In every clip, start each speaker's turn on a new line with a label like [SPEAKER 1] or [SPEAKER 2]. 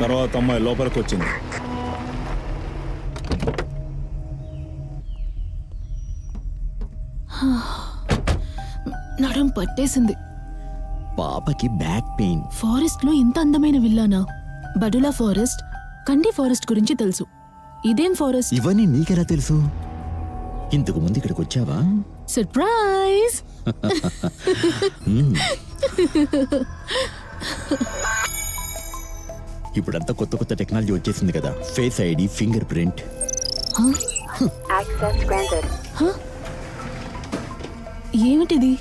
[SPEAKER 1] తర్వాత అమ్మాయి లోపలికి వచ్చింది.
[SPEAKER 2] నడుం పట్టేసింది.
[SPEAKER 3] పాపకి బ్యాక్ పెయిన్.
[SPEAKER 2] ఫారెస్ట్ లో ఇంత అందమైన విల్లానా? బడులా ఫారెస్ట్, కండి ఫారెస్ట్ గురించి తెలుసు. ఇదేం ఫారెస్ట్?
[SPEAKER 3] ఇవన్నీ నీకెలా తెలుసు? ఇంతకు ముందు ఇక్కడికి వచ్చావా?
[SPEAKER 2] సర్ప్రైజ్.
[SPEAKER 3] ఇప్పుడంతా కొత్త కొత్త టెక్నాలజీ వచ్చేసింది కదా. Face ID, finger print.
[SPEAKER 2] ఏమిటిది?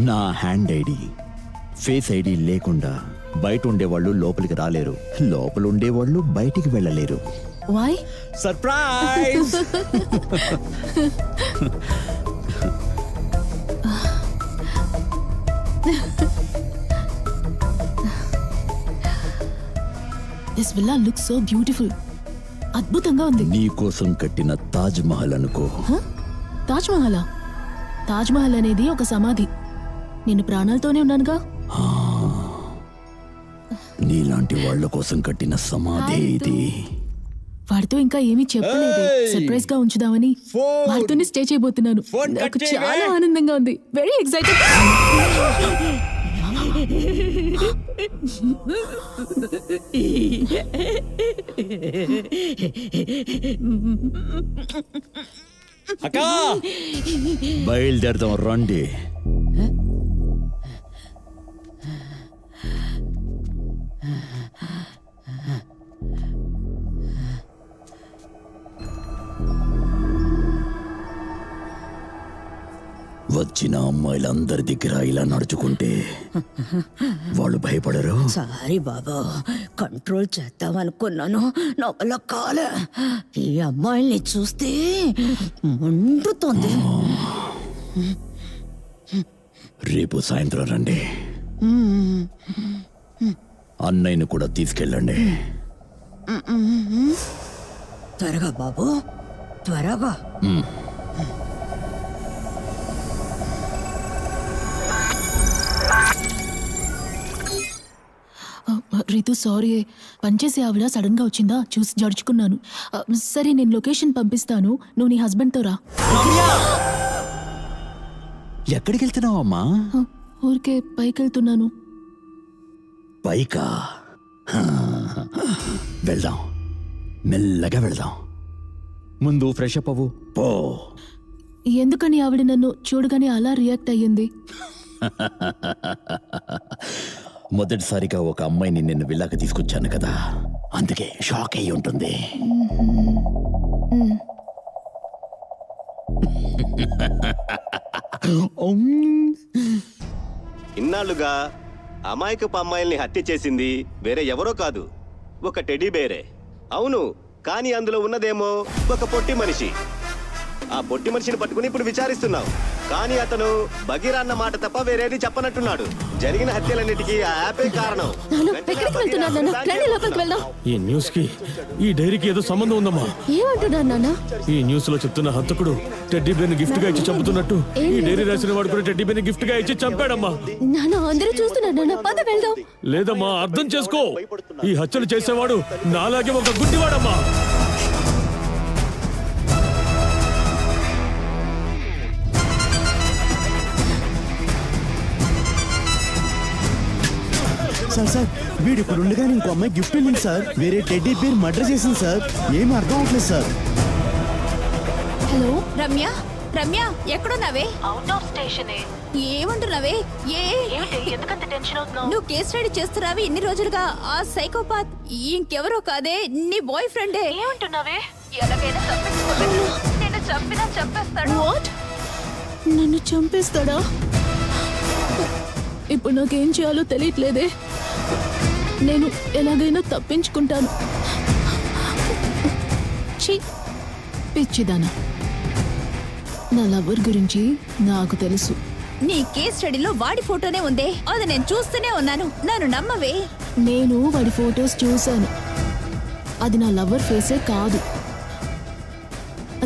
[SPEAKER 3] నా హ్యాండ్ ఐడి. ఫేస్ ఐడి లేకుండా బయట ఉండేవాళ్ళు లోపలికి రాలేరు, లోపల ఉండేవాళ్ళు బయటికి వెళ్ళలేరు.
[SPEAKER 2] Why?
[SPEAKER 3] Surprise.
[SPEAKER 2] This villa looks so beautiful. అద్భుతంగా ఉంది.
[SPEAKER 3] నీ కోసం కట్టిన తాజ్ మహల్ అనుకో.
[SPEAKER 2] తాజ్ మహల్? తాజ్ మహల్ అనేది ఒక సమాధి. నేను ప్రాణాలతోనే ఉన్నానుగా.
[SPEAKER 3] నీలాంటి వాళ్ళ కోసం కట్టిన సమాధి ఇది.
[SPEAKER 2] వాడితో ఇంకా ఏమీ చెప్పలేదు. సర్ప్రైజ్ గా ఉంచుదామని వాడితోనే స్టే చేయబోతున్నాను. నాకు చాలా ఆనందంగా ఉంది. Very excited.
[SPEAKER 3] అక్కా, బయలుదేరదాం రండి. వచ్చిన అమ్మాయిలందరి దగ్గర ఇలా నడుచుకుంటే వాళ్ళు భయపడరు.
[SPEAKER 4] సారీ బాబా, కంట్రోల్ చేద్దామనుకున్నాను, నా వల్ల కాలే. ఈ అమ్మాయిల్ని చూస్తే మండుతుంది.
[SPEAKER 3] రేపు సాయంత్రం రండి. అన్నయ్యను కూడా తీసుకెళ్ళండి.
[SPEAKER 4] త్వరగా బాబు, త్వరగా.
[SPEAKER 2] రీతు, సారీ. పనిచేసే ఆవిడ సడన్ గా వచ్చిందా, చూసి జడుచుకున్నాను. సరే, నేను లొకేషన్ పంపిస్తాను, నువ్వు నీ హస్బెండ్ తో రా.
[SPEAKER 3] ఎక్కడికి వెళ్తున్నావు అమ్మా?
[SPEAKER 2] ఊరికే పైకి వెళ్తున్నాను.
[SPEAKER 3] పైకా? వెళ్దాం, మెల్లగా వెళ్దాం. ముందు ఫ్రెష్ అప్ అవ్వు. పో.
[SPEAKER 2] ఎందుకని ఆవిడ నన్ను చూడగానే అలా రియాక్ట్ అయ్యింది?
[SPEAKER 3] మొదటిసారిగా ఒక అమ్మాయిని నేను విల్లాకి తీసుకొచ్చాను కదా, అందుకే షాక్ అయ్యి ఉంటుంది.
[SPEAKER 5] ఇన్నాళ్లుగా అమాయకపు అమ్మాయిల్ని హత్య చేసింది వేరే ఎవరో కాదు, ఒక టెడ్డీ బేరే. అవును, కానీ అందులో ఉన్నదేమో ఒక పొట్టి మనిషి. ఆ పొట్టి మనిషిని పట్టుకుని ఇప్పుడు విచారిస్తున్నావు, కానీ అతను బగీరా అన్న మాట తప్ప వేరేది చెప్పనట్టున్నాడు. జరిగిన హత్యలన్నిటికీ ఆ యాపే కారణం.
[SPEAKER 6] ఈ న్యూస్ కి ఈ డైరీకి ఏదో సంబంధం ఉందమ్మా.
[SPEAKER 2] ఏమంటున్నాను నాన్న?
[SPEAKER 6] ఈ న్యూస్ లో చెప్తున్న హంతకుడు టెడ్డీ బేర్ ని గిఫ్ట్ గా ఇచ్చి చంపుతున్నట్టు ఈ డైరీ రాసిన వాడు కూడా టెడ్డీ బేర్ ని గిఫ్ట్ గా ఇచ్చి చంపాడమ్మా.
[SPEAKER 2] నాన్న, అందరూ చూస్తున్నారు నాన్న, పద వెళ్దాం.
[SPEAKER 6] లేదమ్మా, అర్థం చేసుకో. ఈ హత్యలు చేసేవాడు నాలాగే ఒక గుడ్డివాడమ్మా.
[SPEAKER 7] సార్ సార్, వీడు ఇప్పుడు ఉండగానే ఇంకో అమ్మాయి గిఫ్ట్ వెళ్ళింది సార్. వేరే టెడ్డీ బేర్ మర్డర్ చేసింది సార్. ఏం అర్థం అవట్లేదు సార్.
[SPEAKER 2] హలో
[SPEAKER 8] రమ్య, రమ్య ఎక్కడున్నావే?
[SPEAKER 2] Out of station.
[SPEAKER 8] ఏమంటున్నావే?
[SPEAKER 2] ఎందుకంత టెన్షన్ అవుతున్నావు?
[SPEAKER 8] నువ్వు కేసు రెడీ చేస్తున్నావి ఇన్ని రోజులుగా. ఆ సైకోపాత్ ఇంకెవరో కాదే, నీ బాయ్ ఫ్రెండే.
[SPEAKER 2] ఏమంటున్నావే? ఎలాగైనా చంపేసుకోలేదు. నేను చంపినా చంపేస్తాడు. వాట్? నన్ను చంపేస్తాడా? ఇప్పుడు నాకేం చేయాలో తెలియట్లేదే. నేను ఎలాగైనా తప్పించుకుంటాను. పిచ్చిదానా, నా లవర్ గురించి నాకు తెలుసు.
[SPEAKER 8] నీ కేస్ స్టడీలో వాడి ఫోటోనే ఉందే, అది నేను చూస్తూనే ఉన్నాను. నన్ను నమ్మవే.
[SPEAKER 2] నేను వాడి ఫొటోస్ చూశాను. అది నా లవర్ ఫేసే కాదు.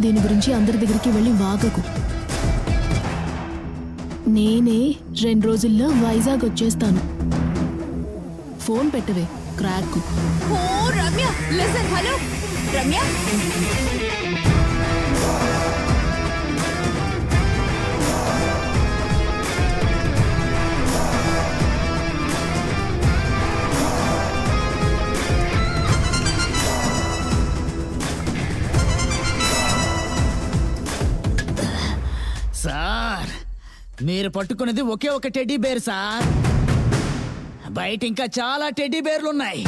[SPEAKER 2] దీని గురించి అందరి దగ్గరికి వెళ్ళి వాగకు. నేనే 2 రోజుల్లో వైజాగ్ వచ్చేస్తాను. ఫోన్ పెట్టవే. క్రాక్.
[SPEAKER 8] ఓ Ramya, listen, hello Ramya.
[SPEAKER 1] Sir, మీరు పట్టుకున్నది ఒకే ఒక టెడ్డీ బేర్ సార్. బయట ఇంకా చాలా టెడ్డీ బేర్లు ఉన్నాయి.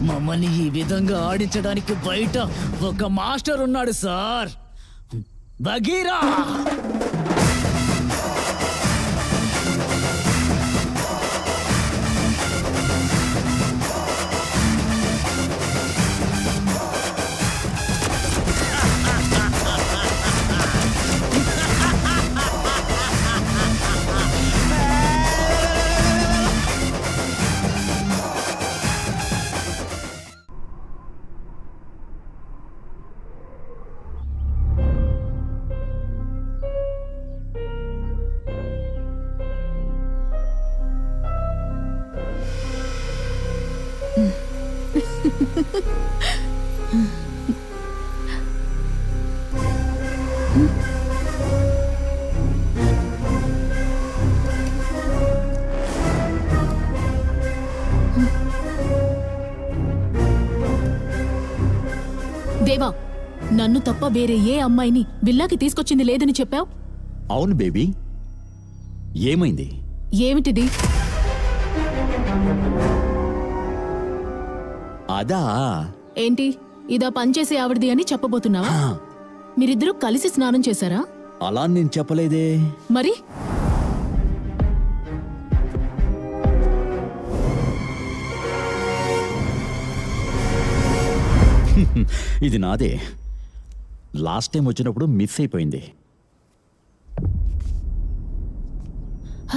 [SPEAKER 1] మమ్మల్ని ఈ విధంగా ఆడించడానికి బయట ఒక మాస్టర్ ఉన్నాడు సార్, బగీరా.
[SPEAKER 2] దేవా, నన్ను తప్ప వేరే ఏ అమ్మాయిని విల్లాకి తీసుకొచ్చింది లేదని చెప్పావు.
[SPEAKER 3] అవును బేబీ, ఏమైంది?
[SPEAKER 2] ఏమిటిది?
[SPEAKER 3] అదా?
[SPEAKER 2] ఏంటి, ఇదా పనిచేసే ఆవిడది అని చెప్పబోతున్నావా? మీరిద్దరూ కలిసి స్నానం చేశారా?
[SPEAKER 3] అలా నేను చెప్పలేదే.
[SPEAKER 2] మరి
[SPEAKER 3] ఇది నాదే. లాస్ట్ టైం వచ్చినప్పుడు మిస్ అయిపోయింది.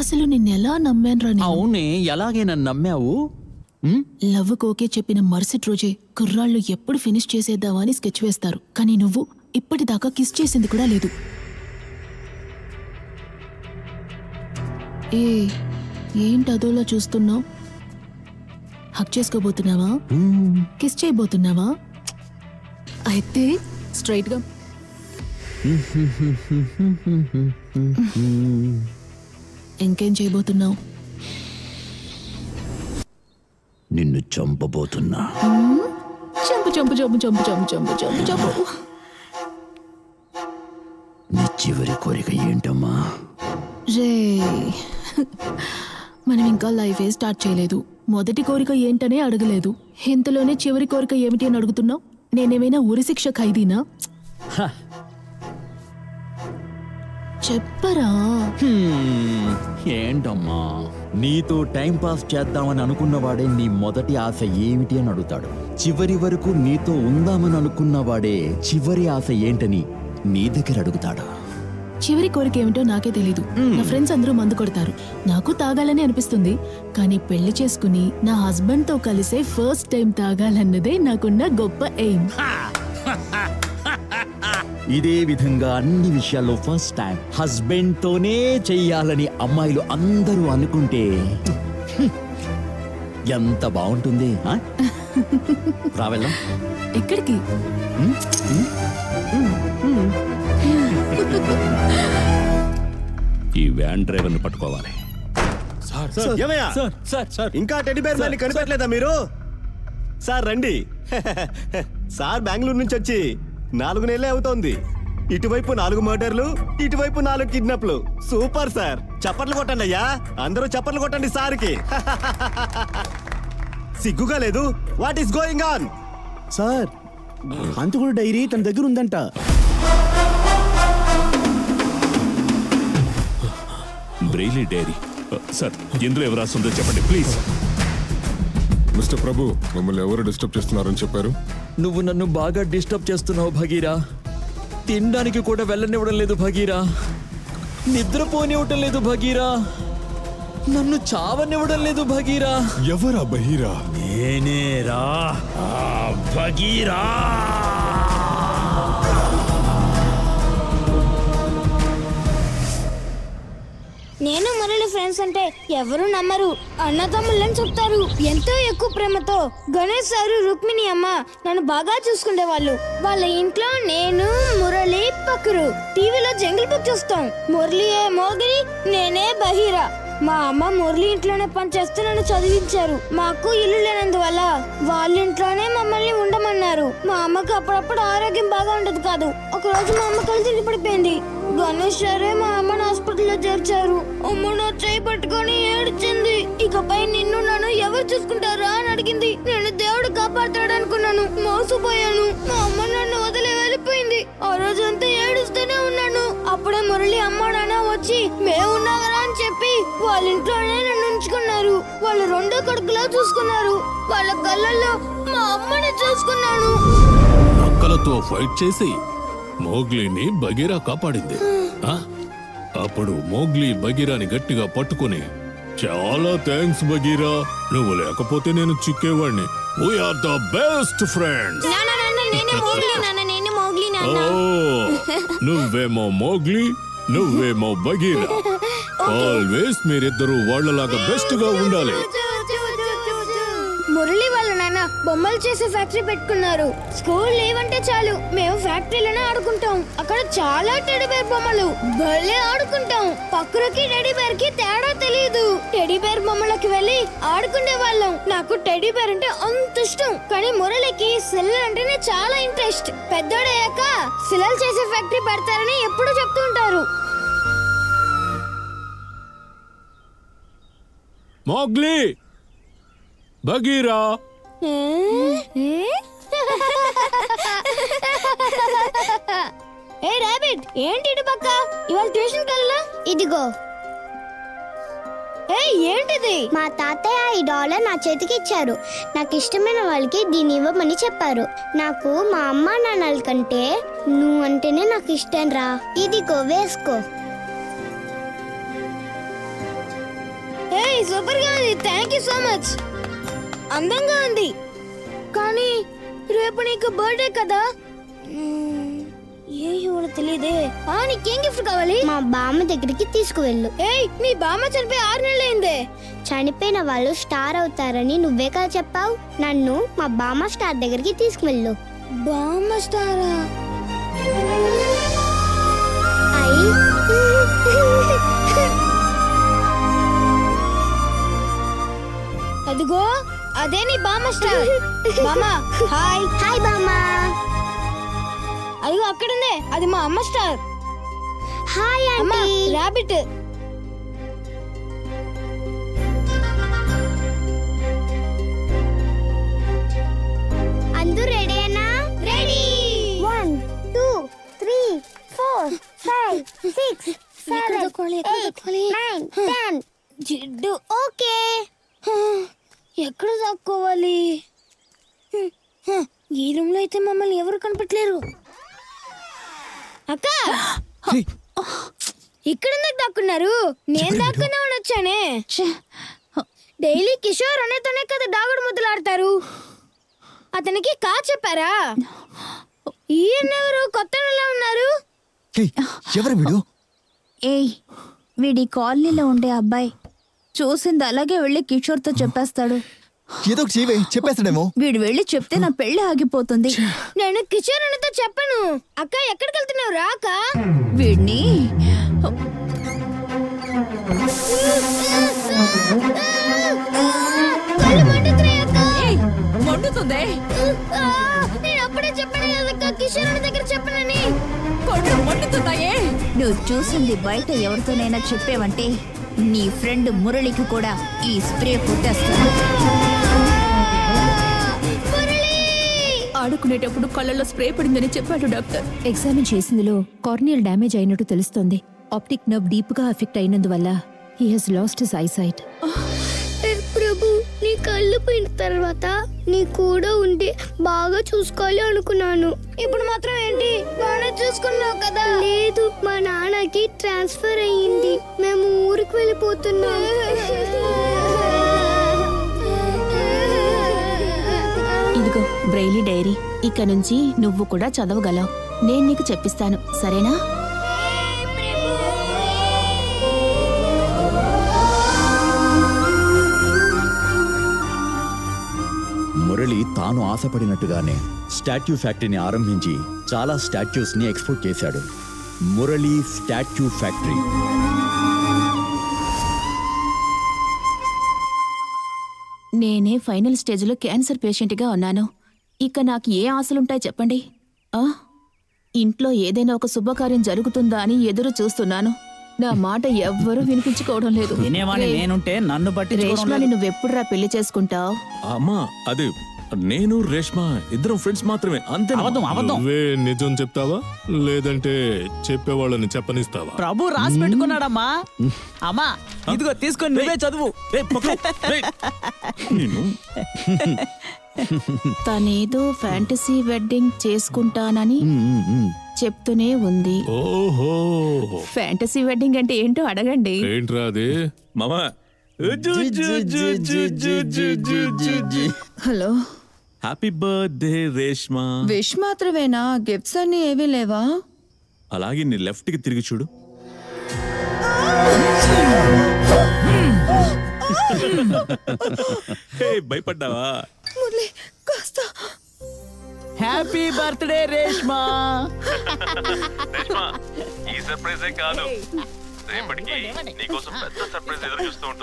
[SPEAKER 2] అసలు నిన్నెలా నమ్మానురా నేను?
[SPEAKER 3] అవునే, ఎలాగే నన్ను నమ్మావు?
[SPEAKER 2] లవ్ కోకే చెప్పిన మరుసటి రోజే కుర్రాళ్ళు ఎప్పుడు ఫినిష్ చేసేద్దామా అని స్కెచ్ వేస్తారు. కానీ నువ్వు ఇప్పటిదాకా కిస్ చేసింది కూడా లేదు. ఏంటి అదోలా చూస్తున్నావు? హక్ చేసుకోబోతున్నావా? కిస్ చేయబోతున్నావా? అయితే స్ట్రైట్ గా ఇంకేం చేయబోతున్నావు?
[SPEAKER 3] నిన్ను చంపబోతున్నా.
[SPEAKER 2] చంపు చంపు చంపు చంపు చంపు చంపు చంపు చంపు.
[SPEAKER 3] నీ చివరి కోరిక ఏంటమ్మా?
[SPEAKER 2] రే, మనం ఇంకా లైఫ్ స్టార్ట్ చేయలేదు. మొదటి కోరిక ఏంటనే అడగలేదు. ఇంతలోనే చివరి కోరిక ఏమిటి అని అడుగుతున్నావు. నేనేమైనా ఉరిశిక్ష ఖైదీనా? చెప్పరా.
[SPEAKER 3] ఏంటమ్మా, నీతో టైం పాస్ చేద్దామని అనుకున్నవాడే నీ మొదటి ఆశ ఏమిటి అని అడుగుతాడు. చివరి వరకు నీతో ఉందామని అనుకున్నవాడే చివరి ఆశ ఏంటని నీ దగ్గర అడుగుతాడు.
[SPEAKER 2] చివరి కోరిక ఏమిటో నాకే తెలీదు. నా ఫ్రెండ్స్ అందరూ మందు కొడతారు, నాకు తాగాలని అనిపిస్తుంది. కానీ పెళ్లి చేసుకుని నా హస్బెండ్ తో కలిసే ఫస్ట్ టైం తాగాలన్నదే నాకున్న గొప్ప ఎయిమ్.
[SPEAKER 3] ఇదే విధంగా అన్ని విషయాల్లో ఫస్ట్ టైం హస్బెండ్ తోనే చెయ్యాలని అమ్మాయిలు అందరూ అనుకుంటే ఎంత బాగుంటుంది. రావెళ్దాం.
[SPEAKER 2] ఎక్కడికి?
[SPEAKER 9] ఈ వ్యాన్ డ్రైవర్ ని పట్టుకోవాలి.
[SPEAKER 5] ఇంకా టెడ్డీ బేర్ మ్యాన్ కనిపెట్టలేదా మీరు? సార్ రండి. సార్ బెంగళూరు నుంచి వచ్చి 4 నెలలే అవుతోంది. ఇటువైపు 4 మర్డర్లు, ఇటువైపు 4 కిడ్నాప్లు. సూపర్ సార్, చప్పట్లు కొట్టండి అయ్యా, అందరూ చప్పట్లు కొట్టండి సార్కి. సిగ్గుగా లేదు? What is going on?
[SPEAKER 7] Sir, హంతకుడు డైరీ తన దగ్గర ఉందంట.
[SPEAKER 9] Braille dairy. సార్, ఇందులో ఎవరు రాస్తుందో చెప్పండి ప్లీజ్.
[SPEAKER 10] మిస్టర్ ప్రభు, మమ్మల్ని ఎవరు డిస్టర్బ్ చేస్తున్నారని చెప్పారు?
[SPEAKER 3] నువ్వు నన్ను బాగా డిస్టర్బ్ చేస్తున్నావు భగీరా. తినడానికి కూడా వెళ్ళనివ్వడం లేదు భగీరా, నిద్రపోనివ్వటం లేదు భగీరా, నన్ను చావనివ్వడం లేదు భగీరా.
[SPEAKER 10] ఎవరా బహీరా?
[SPEAKER 3] నేనేరా భగీరా.
[SPEAKER 11] నేను మురళి ఫ్రెండ్స్ సైన్స్ అంటే ఎవరు నమ్మరు. అన్నదమ్ములని చెప్తారు. ఎంతో ఎక్కువ ప్రేమతో గణేష్ సారు, రుక్మిణి అమ్మ నన్ను బాగా చూసుకునేవాళ్ళు. వాళ్ళ ఇంట్లో నేను, మురళి, పక్కరు టీవీలో జంగిల్ బుక్ చూస్తాం. మురళి మోగిరి, నేనే బహీరా. మా అమ్మ మురళి ఇంట్లోనే పనిచేస్తూ నన్ను చదివించారు. మాకు ఇల్లు లేనందువల్ల వాళ్ళ ఇంట్లోనే మమ్మల్ని ఉండమన్నారు. మా అమ్మకి అప్పుడప్పుడు ఆరోగ్యం బాగా ఉండదు కాదు. ఒక రోజు మా అమ్మ కళ్ళు తిరిగి పడిపోయింది. గణేష్ సరే మా అమ్మని హాస్పిటల్లో చేర్చారు. అమ్మ నా చేయి పట్టుకొని ఏడ్చింది. ఇకపై నిన్ను నన్ను ఎవరు చూసుకుంటారా అని అడిగింది. నేను దేవుడు కాపాడతాడు అనుకున్నాను, మోసపోయాను. మా అమ్మ నన్ను వదిలి వెళ్ళిపోయింది. ఆ రోజు అంతా ఏడుస్తూనే ఉన్నాను. అప్పుడే మురళి అమ్మ నాన్న వచ్చి మేము ఉన్నారా అని చెప్పి వాళ్ళ ఇంట్లోనే నన్ను ఉంచుకున్నారు. వాళ్ళు రెండో కొడుకులా చూసుకున్నారు. వాళ్ళ కళ్ళల్లో మా అమ్మని చూసుకున్నాను.
[SPEAKER 9] నక్కలతో ఫైట్ చేసి మోగ్లీని బగీరా కాపాడింది. అప్పుడు మోగ్లీ బగీరాని గట్టిగా పట్టుకుని, చాలా థ్యాంక్స్ బగీరా, నువ్వు లేకపోతే నేను చిక్కేవాడిని. We're the best friends. నువ్వేమో మోగ్లీ, నువ్వేమో బగీరా. ఆల్వేస్ మీరిద్దరూ వాళ్ళలాగా బెస్ట్ గా ఉండాలి.
[SPEAKER 11] మురళి వాళ్ళ నాన్న బొమ్మలు చేసే ఫ్యాక్టరీ పెట్టుకున్నారు. స్కూల్ లీవ్ అంటే చాలు మేము ఫ్యాక్టరీలోనే ఆడుకుంటాం. అక్కడ చాలా టెడీ బేర్ బొమ్మలు భలే ఆడుకుంటాం. పక్కకి టెడీ బేర్ కి తేడా తెలియదు. టెడీ బేర్ బొమ్మలకి వెళ్ళి ఆడుకునే వాళ్ళం. నాకు టెడీ బేర్ అంటే అంత ఇష్టం. కానీ మురళికి శిలలు అంటేనే చాలా ఇంట్రెస్ట్. పెద్దోడయ్యాక శిలలు చేసే ఫ్యాక్టరీ పెడతారని ఎప్పుడు చెప్తూ ఉంటారు.
[SPEAKER 9] మోగ్లీ, బగీరా,
[SPEAKER 11] ఏ రాబిట్, ఏంటి ఇటు పక్క? ఇవాళ ట్యూషన్ కల్లా ఇదిగో. ఏంటిది?
[SPEAKER 12] మా తాతయ్య ఈ డాలర్ నా చేతికి ఇచ్చారు. నాకు ఇష్టమైన వాళ్ళకి దీన్ని ఇవ్వమని చెప్పారు. నాకు మా అమ్మ నాన్నల కంటే నువ్వు అంటేనే నాకు ఇష్టం రా. ఇదిగో వేసుకో.
[SPEAKER 11] సూపర్ గా ఉంది. Thank you so much. అందంగా ఉంది. కానీ రేపు నీకు బర్త్డే కదా, ఏ తెలియదే. నీకేం గిఫ్ట్ కావాలి?
[SPEAKER 12] మా బామ్మ దగ్గరికి తీసుకువెళ్ళు.
[SPEAKER 11] మీ బామ్మ చనిపోయి 6 నెలలైందే.
[SPEAKER 12] చనిపోయిన వాళ్ళు స్టార్ అవుతారని నువ్వే కదా చెప్పావు. నన్ను మా బామ్మ స్టార్ దగ్గరికి తీసుకువెళ్ళు.
[SPEAKER 11] బామ్మ స్టారా? అదిగో అదే నీ బామ్మ స్టార్. బామ్మ హాయ్.
[SPEAKER 12] హాయ్ బామ్మ.
[SPEAKER 11] అదిగో అక్కడుందే, అది మా అమ్మ స్టార్.
[SPEAKER 12] Hi aunty.
[SPEAKER 11] రాబిట్.
[SPEAKER 12] అందరూ రెడీనా? రెడీ. 1 2 3 4 5 6 7 8 9 10.
[SPEAKER 11] జిడ్డు.
[SPEAKER 12] ఓకే.
[SPEAKER 11] ఎక్కడ దాక్కోవాలి? ఈ రూమ్ లో అయితే మమ్మల్ని ఎవరు కనపట్లేరు. అక్క, ఇక్కడ దాక్కున్నారు. నేను దాక్కున్నా వచ్చానే. డైలీ కిషోర్ అనేతోనే కదా దాగుడు ముద్దులు ఆడతారు. అతనికి కా చెప్పారా? ఈయనెవరు కొత్త ఉన్నారు?
[SPEAKER 8] వీడి కాలనీలో ఉండే అబ్బాయి. చూసింది అలాగే వెళ్ళి కిషోర్ తో చెప్పేస్తాడు.
[SPEAKER 13] ఏదో చెప్పేస్తాడేమో.
[SPEAKER 8] వీడు వెళ్ళి చెప్తే నా పెళ్లి ఆగిపోతుంది.
[SPEAKER 11] నేను కిషోర్ అన్నతో చెప్పను. అక్క ఎక్కడికి వెళ్తున్నావు? రాక
[SPEAKER 8] వీడిని మండుతుంది.
[SPEAKER 11] నేను అప్పుడే చెప్పాను కదా కిషోర్ అన్న దగ్గర చెప్పనని.
[SPEAKER 8] కొడుకు మండుతున్నాయే. నువ్వు చూసింది బయట ఎవరితోనైనా చెప్పేవంటే నీ ఫ్రెండ్ మురళికి కూడా ఈ స్ప్రే కొట్టేస్తాను.
[SPEAKER 2] ఆడుకునేటప్పుడు కళ్ళలో స్ప్రే పడిందని చెప్పాడు డాక్టర్.
[SPEAKER 14] ఎగ్జామిన్ చేసిందిలో కార్నియల్ డ్యామేజ్ అయినట్టు తెలుస్తోంది. ఆప్టిక్ నర్వ్ డీప్ గా ఎఫెక్ట్ అయినందువల్ల he has lost his eyesight.
[SPEAKER 12] Prabhu, నీ కళ్ళు పోయిన తర్వాత నీ కూడా ఉండి బాగా చూసుకోవాలి అనుకున్నాను.
[SPEAKER 11] ఇప్పుడు మాత్రం ఏంటి? బాగా చూసుకున్నావు కదా.
[SPEAKER 12] లేదు, మా నాన్నకి ట్రాన్స్ఫర్ అయ్యింది. మేము ఊరికి వెళ్ళిపోతున్నాం.
[SPEAKER 2] ఇదిగో బ్రెయిలీ డైరీ. ఇక నుంచి నువ్వు కూడా చదవగలవు. నేను నీకు చెప్పిస్తాను, సరేనా?
[SPEAKER 3] తాను ఆశపడినట్టుగానే స్టాట్యూ ఫ్యాక్టరీని ఆరంభించి చాలా స్టాట్యూస్ ని ఎక్స్పోర్ట్ చేశాడు. Murali statue factory.
[SPEAKER 2] నేనే ఫైనల్ స్టేజ్లో క్యాన్సర్ పేషెంట్గా ఉన్నాను. ఇక నాకు ఏ ఆశలుంటాయి చెప్పండి? ఇంట్లో ఏదైనా ఒక శుభకార్యం జరుగుతుందా అని ఎదురు చూస్తున్నాను. నా మాట ఎవ్వరూ వినిపించుకోవడం లేదు.
[SPEAKER 1] నేనుంటే నన్ను బట్టి
[SPEAKER 2] రేష్మాని నువ్వెప్పుడురా పెళ్లి చేసుకుంటావు?
[SPEAKER 9] అమ్మా అది నేను రేష్మా ఇద్దరం ఫ్రెండ్స్ మాత్రమే, అంతే.
[SPEAKER 6] నువ్వే నిజం చెప్తావా లేదంటే చెప్పేవాళ్ళని చెప్పనిస్తావా?
[SPEAKER 1] ప్రభు రాసి పెట్టుకున్నాడమ్మా. అమ్మా ఇదిగో తీసుకొని నువ్వే చదువు.
[SPEAKER 2] తనేదో ఫ్యాంటసీ వెడ్డింగ్ చేసుకుంటానని చెప్తూనే ఉంది.
[SPEAKER 9] ఓహో,
[SPEAKER 2] ఫ్యాంటసీ వెడ్డింగ్ అంటే ఏంటో అడగండి.
[SPEAKER 9] ఏంట్రా అది మామా?
[SPEAKER 15] Hello,
[SPEAKER 9] happy birthday Reshma.
[SPEAKER 15] Wish మాత్రమేనా? గిఫ్ట్స్ అన్ని ఏవీ లేవా?
[SPEAKER 9] అలాగే నీ లెఫ్ట్ కి తిరిగి చూడు. భయపడ్డావా?
[SPEAKER 1] Happy birthday Reshma.
[SPEAKER 16] ఈ సర్ప్రైజే కాదు, రేపటికి నీకోసం పెద్ద సర్ప్రైజ్ ఎదురు చూస్తూ ఉంటుంది.